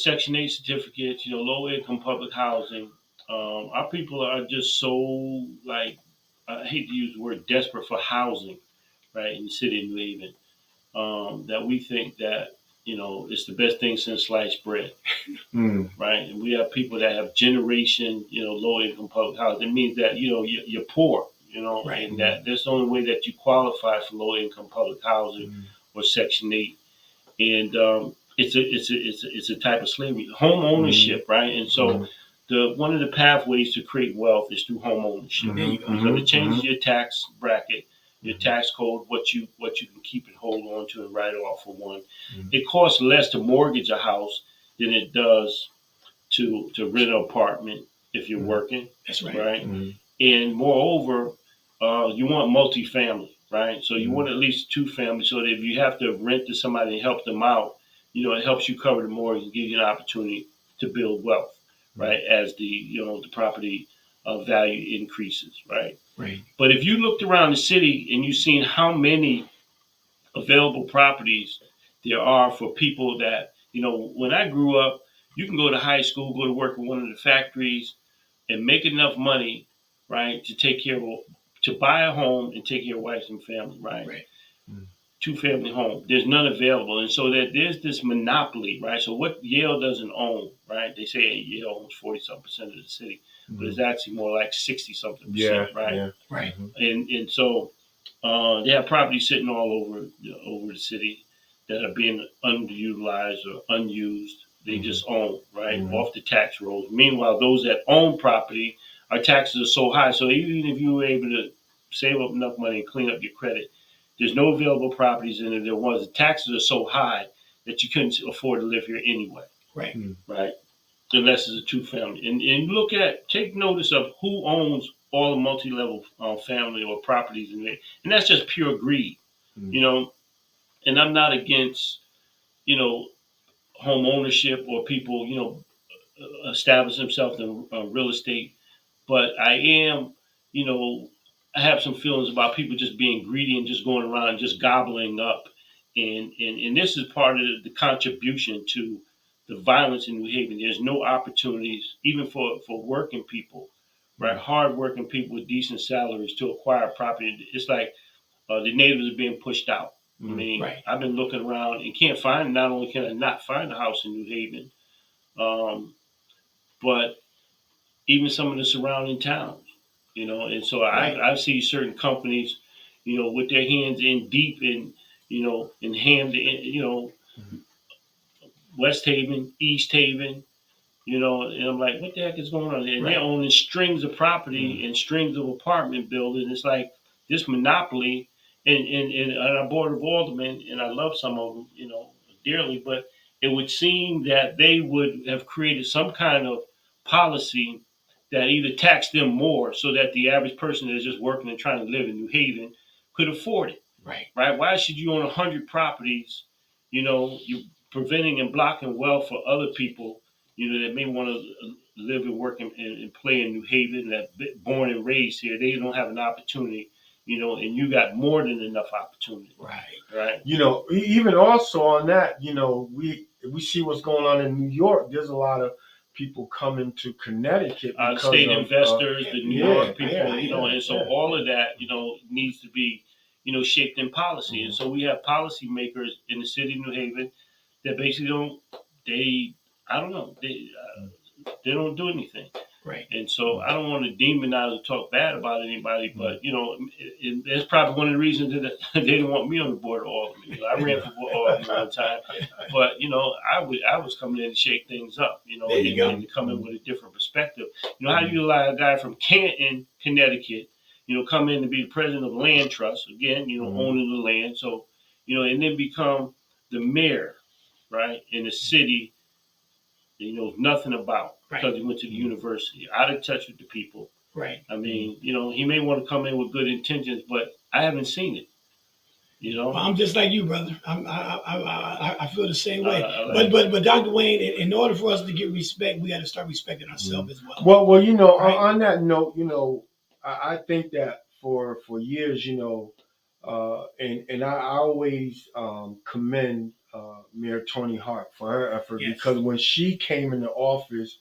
Section 8 certificates, low income public housing. Our people are just so like I hate to use the word desperate for housing, right, in the city of New Haven, that we think that it's the best thing since sliced bread, right? And we have people that have generation, low income public housing. It means that you're poor, Right. and that that's the only way that you qualify for low income public housing or Section 8, and it's a type of slavery, home ownership, right? And so one of the pathways to create wealth is through home ownership. There you go. Because it changes your tax bracket, your tax code, what you can keep and hold on to and write off for one. It costs less to mortgage a house than it does to rent an apartment if you're working. That's right. Right? And moreover, you want multifamily, right? So you want at least two families so that if you have to rent to somebody and help them out, it helps you cover the mortgage and give you an opportunity to build wealth, right? As the property value increases, right? Right. But if you looked around the city and you've seen how many available properties there are for people that, when I grew up, you can go to high school, go to work in one of the factories and make enough money, right, to buy a home and take care of wife and family, right? Right. Two family home. There's none available. And so that there's this monopoly, right? So what Yale doesn't own, right? They say Yale owns 40-something% of the city, but it's actually more like 60-something percent, right? Yeah. Right. And so they have property sitting all over the city that are being underutilized or unused. They just own, right, off the tax rolls. Meanwhile, those that own property, our taxes are so high. So even if you were able to save up enough money and clean up your credit, there's no available properties, and if there was, the taxes are so high that you couldn't afford to live here anyway. Right. Right. Unless it's a two family. And take notice of who owns all the multi-level family or properties in there. And that's just pure greed, and I'm not against, home ownership or people, establish themselves in real estate. But I am, I have some feelings about people just being greedy and just going around and just gobbling up. And this is part of the contribution to the violence in New Haven. There's no opportunities, even for working people, right? Hard working people with decent salaries to acquire property. It's like the natives are being pushed out. I mean, Right. I've been looking around and can't find, not only can I not find a house in New Haven, but even some of the surrounding towns, and so Right. I see certain companies, with their hands in deep in Hampton, West Haven, East Haven, and I'm like, what the heck is going on? And Right. they're owning strings of property and strings of apartment buildings. It's like this monopoly, and our board of aldermen, and I love some of them, dearly, but it would seem that they would have created some kind of policy that either taxed them more so that the average person that's just working and trying to live in New Haven could afford it. Right. Right? Why should you own 100 properties? You're preventing and blocking wealth for other people, that may want to live and work and play in New Haven, that born and raised here. They don't have an opportunity, and you got more than enough opportunity. Right. Right. Even also on that, we see what's going on in New York. There's a lot of people coming to Connecticut because state of, investors, the New York people, and so yeah. all of that, needs to be, shaped in policy. And so we have policymakers in the city of New Haven that basically I don't know, they don't do anything. Right. And so I don't want to demonize or talk bad about anybody, but that's probably one of the reasons that they didn't want me on the board of aldermen. I ran for alderman one time, but I was coming in to shake things up, There you go. and to come in with a different perspective. How do you allow a guy from Canton, Connecticut, come in to be the president of the land trust again, owning the land, so and then become the mayor, right, in a city that he knows nothing about Right. because he went to the university, out of touch with the people. Right. I mean, he may want to come in with good intentions, but I haven't seen it. Well, I'm just like you, brother. I feel the same way. Like, but Dr. Wayne, in order for us to get respect, we got to start respecting ourselves as well. Well, Right. on that note, I think that for years, and I always commend Mayor Tony Hart for her effort, Yes. because when she came into office,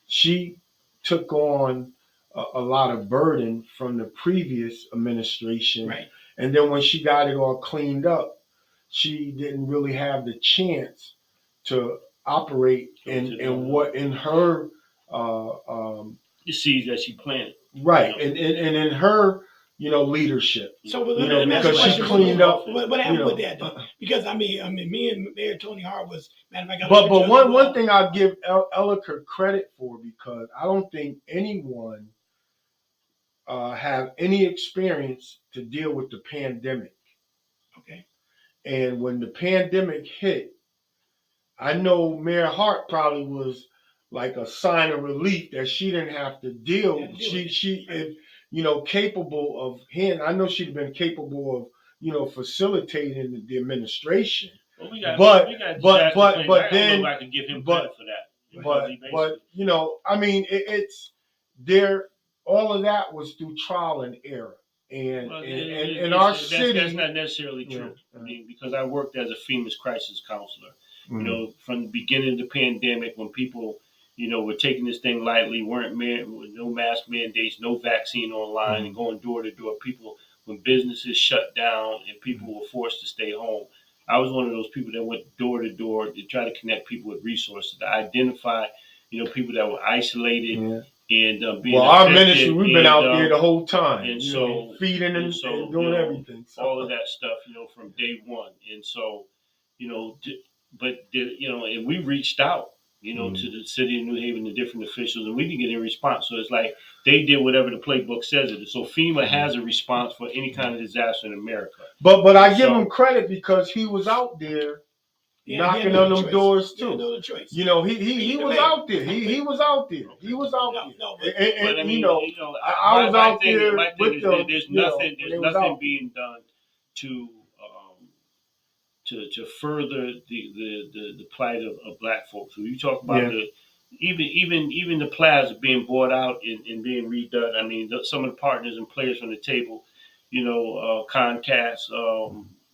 she took on a lot of burden from the previous administration. Right. And then when she got it all cleaned up, she didn't really have the chance to operate in her the seeds that she planted. Right. And in her, leadership. So let me ask because you a she question. cleaned up. What happened with that though? Because I mean, me and Mayor Tony Hart was, matter of fact, But one thing I'll give Elliker credit for, because I don't think anyone have any experience to deal with the pandemic. Okay. And when the pandemic hit, I know Mayor Hart probably was like a sign of relief that she didn't have to deal. She capable of hand. I know she'd been capable of facilitating the administration. Well, we got but then I can give him credit for that. But I mean, it's there. All of that was through trial and error. And in our city, that's not necessarily true. I mean, because I worked as a FEMA crisis counselor. From the beginning of the pandemic, when people, were taking this thing lightly, weren't no mask mandates, no vaccine online, and going door to door. People, when businesses shut down and people were forced to stay home, I was one of those people that went door to door to try to connect people with resources, to identify, people that were isolated. Yeah. And well, our ministry, we've been out there the whole time, and so feeding and doing everything, all of that stuff, from day one. And so, and we reached out, to the city of New Haven, the different officials, and we didn't get any response. So it's like they did whatever the playbook says it is. So FEMA has a response for any kind of disaster in America. But I give him credit, because he was out there. Knocking on them doors too. He was out there. He was out there. He was out there. And I mean, I was out there with them. There's nothing being done to further the plight of black folks. When you talk about even the plaza being bought out and being redone. I mean, some of the partners and players from the table, Comcast.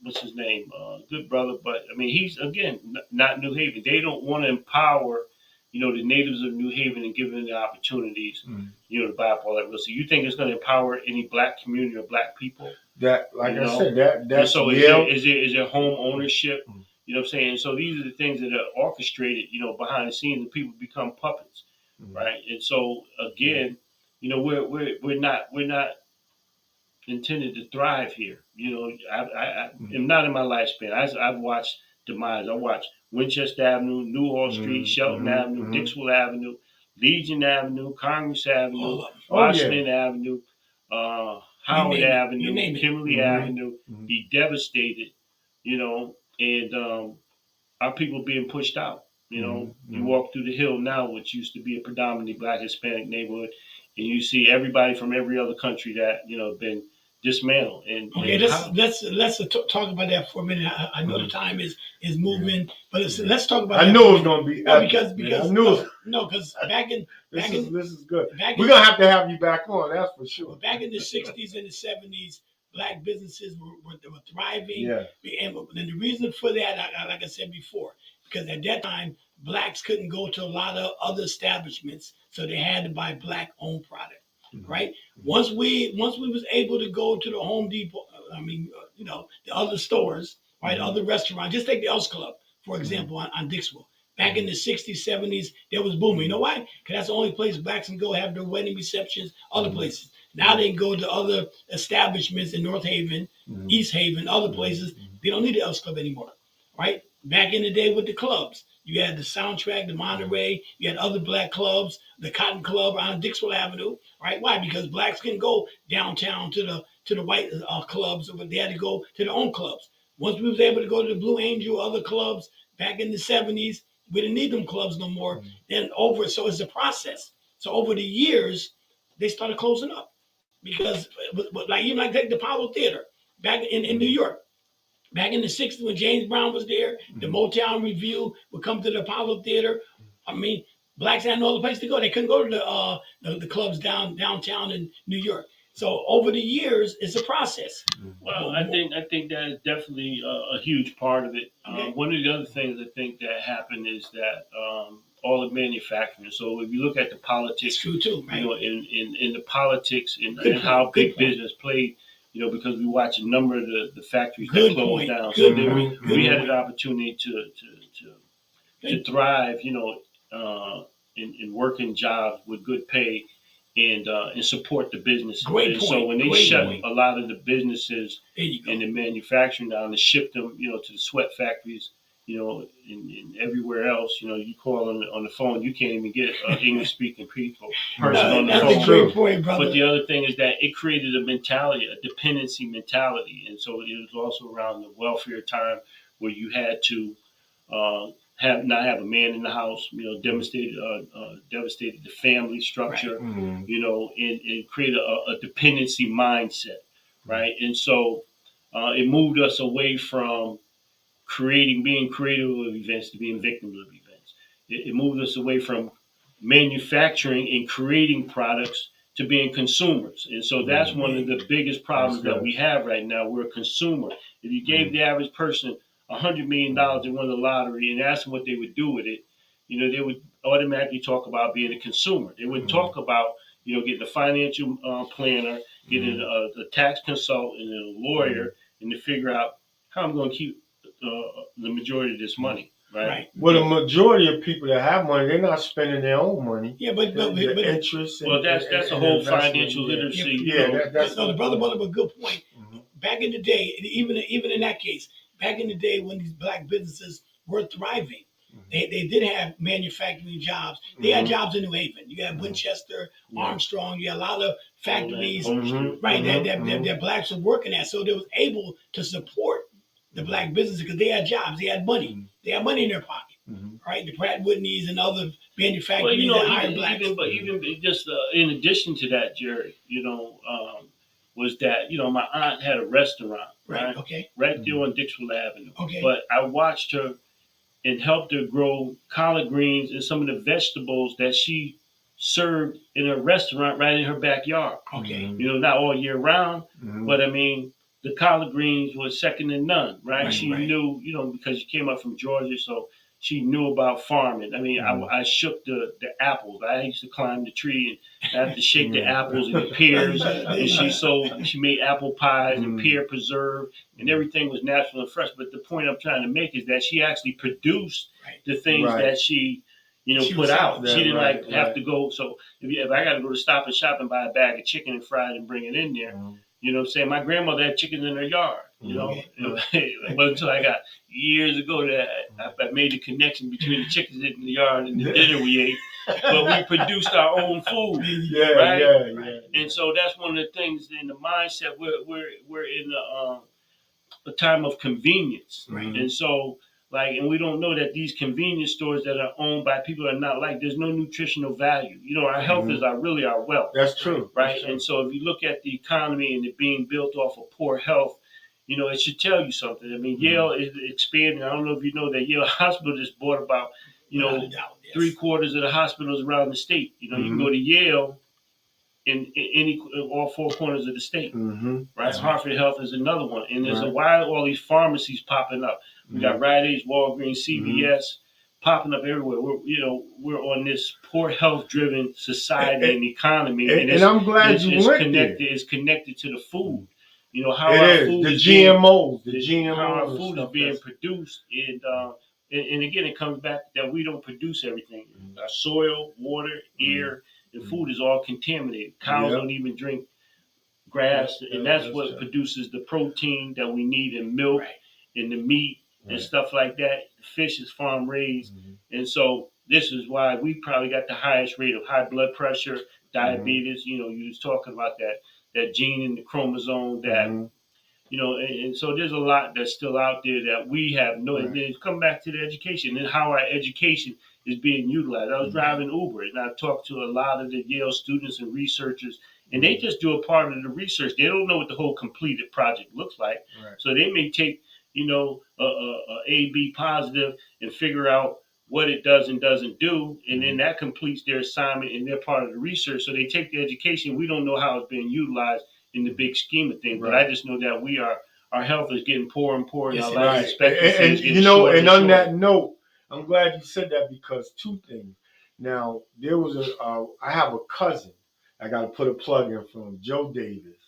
What's his name? Good brother, but I mean, he's again not New Haven. They don't want to empower, the natives of New Haven and give them the opportunities, to buy up all that real estate. You think it's going to empower any black community or black people? That, like I said, that's so. Is there home ownership? You know what I'm saying? So these are the things that are orchestrated, behind the scenes, and people become puppets, right? And so again, we're not intended to thrive here. I'm not in my lifespan. I've watched demise. I watched Winchester Avenue, Newhall Street, Shelton Avenue, Dixwell Avenue, Legion Avenue, Congress Avenue, Washington Avenue, Howard Avenue, Kimberly Avenue be devastated, and our people being pushed out. You walk through the Hill now, which used to be a predominantly black Hispanic neighborhood, and you see everybody from every other country that been dismantled. And let's talk about that for a minute. I know the time is moving, but let's talk about. I knew it was going to be because because back in this is good. We're going to have you back on, that's for sure. Back in the 60s and the 70s, black businesses were thriving. Yeah. And the reason for that, like I said before, because at that time, blacks couldn't go to a lot of other establishments, so they had to buy black-owned product, right? Once we was able to go to the Home Depot, the other stores, right, other restaurants. Just take the Elks Club, for example, on Dixwell. Back in the 60s, 70s, that was booming. You know why? Because that's the only place blacks can go have their wedding receptions, other places. Now they can go to other establishments in North Haven, East Haven, other places. They don't need the Elks Club anymore, right? Back in the day with the clubs, you had the Soundtrack, the Monterey, you had other black clubs, the Cotton Club on Dixwell Avenue, right? Why? Because blacks couldn't go downtown to the white clubs, but they had to go to their own clubs. Once we was able to go to the Blue Angel, other clubs back in the 70s, We didn't need them clubs no more. Mm. Then so it's a process. So over the years, they started closing up because, like even like take the Apollo Theater back in New York. Back in the '60s, when James Brown was there, the Motown Review would come to the Apollo Theater. I mean, blacks had no other place to go. They couldn't go to the clubs downtown in New York. So over the years, it's a process. Well, I think that is definitely a huge part of it. Okay. One of the other things I think that happened is that all the manufacturing. So if you look at the It's politics, true too, right? you know, in the politics and Good how point, good big point. business played, you know, because we watch a number of the factories Good that closed point, down. good So then point, we good had point. an opportunity to thrive, you know, in working jobs with good pay and support the businesses. Great And so point, when they great shut point. a lot of the businesses There you go. and the manufacturing down and shipped them, you know, to the sweat factories, you know, and everywhere else, you know, you call on the phone, you can't even get English speaking person on the That's phone. a great point, But brother. the other thing is that it created a mentality, a dependency mentality, and so it was also around the welfare time where you had to have not have a man in the house, you know, devastated the family structure, Mm. you know, and create a dependency mindset, right? And so it moved us away from being creative of events to being victims of events. It moved us away from manufacturing and creating products to being consumers. And so that's one of the biggest problems that we have right now. We're a consumer. If you gave the average person $100 million and won the lottery and asked them what they would do with it, you know, they would automatically talk about being a consumer. They would talk about, you know, getting a financial planner, getting a tax consultant and a lawyer, and to figure out how I'm going to keep the majority of this money, right? Right. Well, the majority of people that have money, they're not spending their own money. Yeah, but The interest. Well, that's a and whole investment, financial yeah. literacy. Yeah, You know, that's the brother brought up a good point. Mhm. Back in the day, and even in that case, back in the day when these black businesses were thriving, they did have manufacturing jobs. They had Mhm. jobs in New Haven. You had Winchester, Armstrong. You had a lot of factories, Holmes right? Mhm. That blacks were working at, so they was able to support the black businesses because they had jobs, they had money, they had money in their pocket, Mhm. right? The Pratt Whitneys and other well, manufacturers you know, that hired blacks. even just in addition to that, Jerry, you know, was that you know my aunt had a restaurant, Right. right, Okay. right there on Dixwell Avenue. Okay. But I watched her and helped her grow collard greens and some of the vegetables that she served in her restaurant right in her backyard. Okay. You know, not all year round, Mhm. but I mean, the collard greens was second to none, right? Right, She right. knew, you know, because she came up from Georgia, so she knew about farming. I mean, I shook the apples. I used to climb the tree and I had to shake the apples and the pears. And she made apple pies and pear preserve, and everything was natural and fresh. But the point I'm trying to make is that she actually produced Right. the things Right. that she, you know, She put was out. selling. She didn't Right, have right. to go. So if I got to go to Stop and Shop and buy a bag of chicken and fry it and bring it in there, you know what I'm saying? My grandmother had chickens in her yard, you know. Okay. It wasn't until I got years ago that I made the connection between the chickens in the yard and the dinner we ate. But we produced our own food, Yeah, right? yeah. And so that's one of the things in the mindset. We're in a time of convenience, Right. and so like, and we don't know that these convenience stores that are owned by people that are not like. There's no nutritional value. You know, our health is really our wealth. That's true. Right? That's true. And so if you look at the economy and it being built off of poor health, you know, it should tell you something. I mean, Yale is expanding. I don't know if you know that Yale Hospital just bought about, you know, Without a doubt, yes. 3/4 of the hospitals around the state. You know, you can go to Yale in any all four corners of the state. Mhm. Right? Hartford Health is another one. And there's a Right. while all these pharmacies popping up. We got Rite Aid, Walgreens, CVS popping up everywhere. We're on this poor health driven society and economy, And I'm glad you went connected. there. It's connected to the food. You know how It our is. food The is being, GMOs. The how GMOs. our and food is stuff being that's- produced, and again, it comes back that we don't produce everything. Our soil, water, air, and food is all contaminated. Cows Yep. don't even drink grass, Yeah, and that's that's what true. produces the protein that we need in milk Right. and the meat and Right. stuff like that. The fish is farm raised, and so this is why we probably got the highest rate of high blood pressure, diabetes. You know, you was talking about that gene in the chromosome that and so there's a lot that's still out there that we have no. And then come back to the education and how our education is being utilized. I was driving Uber and I talked to a lot of the Yale students and researchers, and they just do a part of the research. They don't know what the whole completed project looks like, so they may take a B positive and figure out what it does and doesn't do, and then that completes their assignment and they're part of the research. So they take the education. We don't know how it's being utilized in the big scheme of things, but I just know that our health is getting poorer and poorer, and our life expectancy is getting shorter and on shorter. that note, I'm glad you said that because two things. Now there was I have a cousin. I got to put a plug in for him, Joe Davis,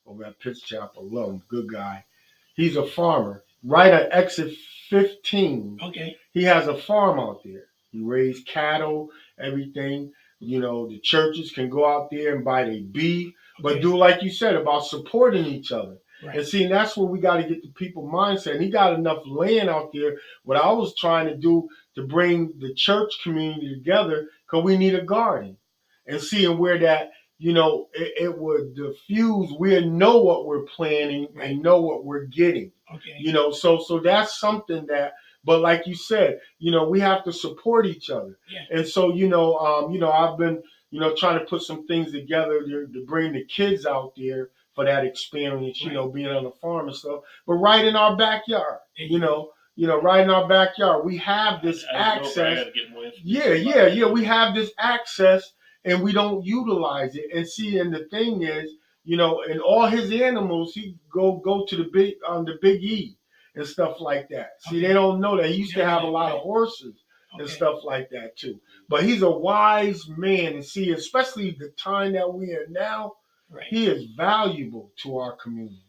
over at Pitts Chapel. Love him, good guy. He's a farmer. Right at exit 15. Okay. He has a farm out there. He raised cattle, everything. The churches can go out there and buy their beef, but do like you said about supporting each other. Right. And see, that's where we got to get the people mindset. And he got enough land out there. What I was trying to do to bring the church community together, because we need a garden. And seeing where that, it would diffuse. We know what we're planning and know what we're getting. Okay. So that's something that, but like you said, we have to support each other. Yeah. And so, I've been, trying to put some things together to bring the kids out there for that experience, being on the farm and stuff. But right in our backyard, right in our backyard, we have this access. Yeah. We have this access and we don't utilize it. And see, and the thing is, and all his animals, he go to the big E and stuff like that. See, they don't know that he used to have a lot of horses and stuff like that too. But he's a wise man, and see, especially the time that we are now, he is valuable to our community.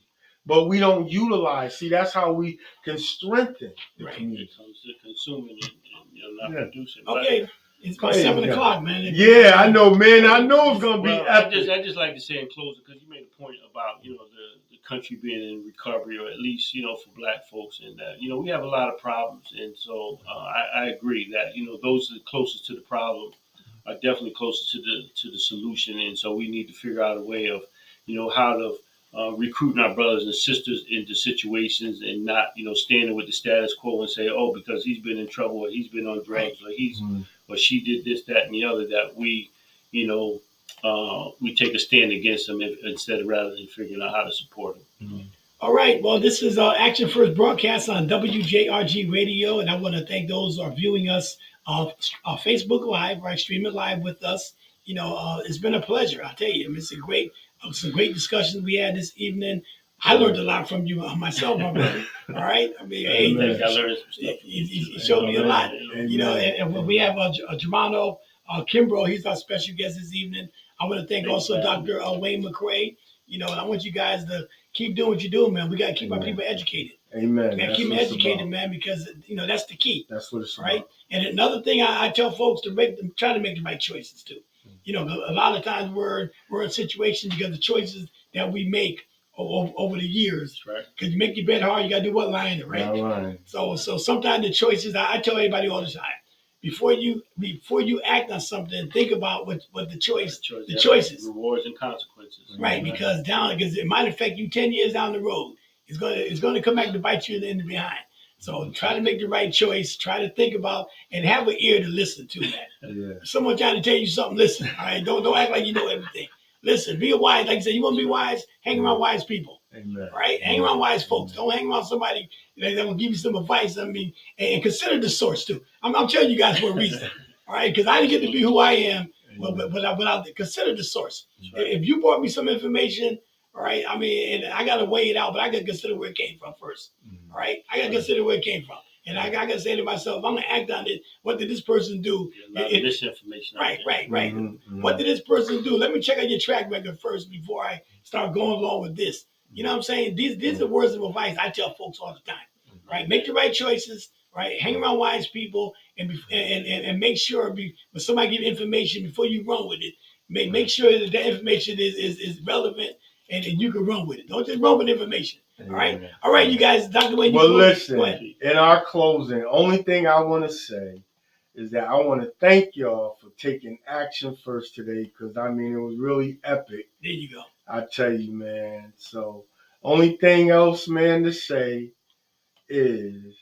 But we don't utilize. See, that's how we can strengthen the community. It comes to consuming and not producing. Okay. It's about 7 o'clock, man. Yeah, I know, man. I know it's gonna be epic. I just like to say in closing, because you made a point about the country being in recovery, or at least for Black folks, and that we have a lot of problems, and so I agree that those are closest to the problem are definitely closer to the solution, and so we need to figure out a way of how to recruiting our brothers and sisters into situations and not standing with the status quo and say, oh, because he's been in trouble or he's been on drugs or or she did this, that, and the other, that we take a stand against them rather than figuring out how to support them. All right. Well, this is Action First broadcast on W.J.R.G radio, and I want to thank those who are viewing us on Facebook Live, right, streaming live with us. It's been a pleasure. I tell you, it's some great discussions we had this evening. I learned a lot from you myself, my brother. All right. I mean, hey, I learned some stuff. He showed me a lot. And when we have Germano Kimbrough, he's our special guest this evening. I want to thank also Dr. Wayne McCray. And I want you guys to keep doing what you're doing, man. We got to keep our people educated. Amen. We got to keep them educated, man, because that's the key. That's what it's right. about. And another thing I tell folks try to make the right choices too. A lot of times we're in situations because the choices that we make over the years. Right. Because you make your bed hard, you got to do what line it, right? Right. So sometimes the choices, I tell everybody all the time, before you act on something, think about what the choices, rewards and consequences. Right, because it might affect you 10 years down the road. It's going to come back to bite you in the behind. So try to make the right choice. Try to think about and have an ear to listen to that. If someone trying to tell you something, listen. All right, don't act like you know everything. Listen, be a wise. Like I said, you want to be wise, hang around wise people. Amen. Right? Hang around wise folks. Don't hang around somebody that will give you some advice. I mean, and consider the source too. I'm telling you guys for a reason. All right, because I didn't get to be who I am, but I consider the source. Right. If you brought me some information, all right, I mean, and I got to weigh it out, but I got to consider where it came from first. All right, I got to consider where it came from. And I got to say to myself, I'm going to act on it. What did this person do? Misinformation. Right. Mm-hmm. What did this person do? Let me check out your track record first before I start going along with this. You know what I'm saying? These are words of advice I tell folks all the time. Right? Make the right choices. Right? Hang around wise people and make sure when somebody give information before you run with it, make sure that the information is relevant and you can run with it. Don't just run with information. All right. All right, you guys, Dr. Wayne. Well, listen, in our closing, only thing I want to say is that I want to thank y'all for taking action first today, because, I mean, it was really epic. There you go. I tell you, man. So Only thing else, man, to say is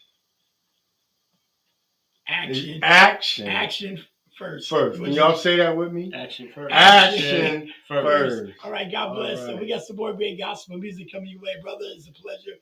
Action. action Action first. first. Can y'all say that with me? Action first. Action first. first. All right, God bless. All So right. we got some more great gospel music coming your way, brother. It's a pleasure.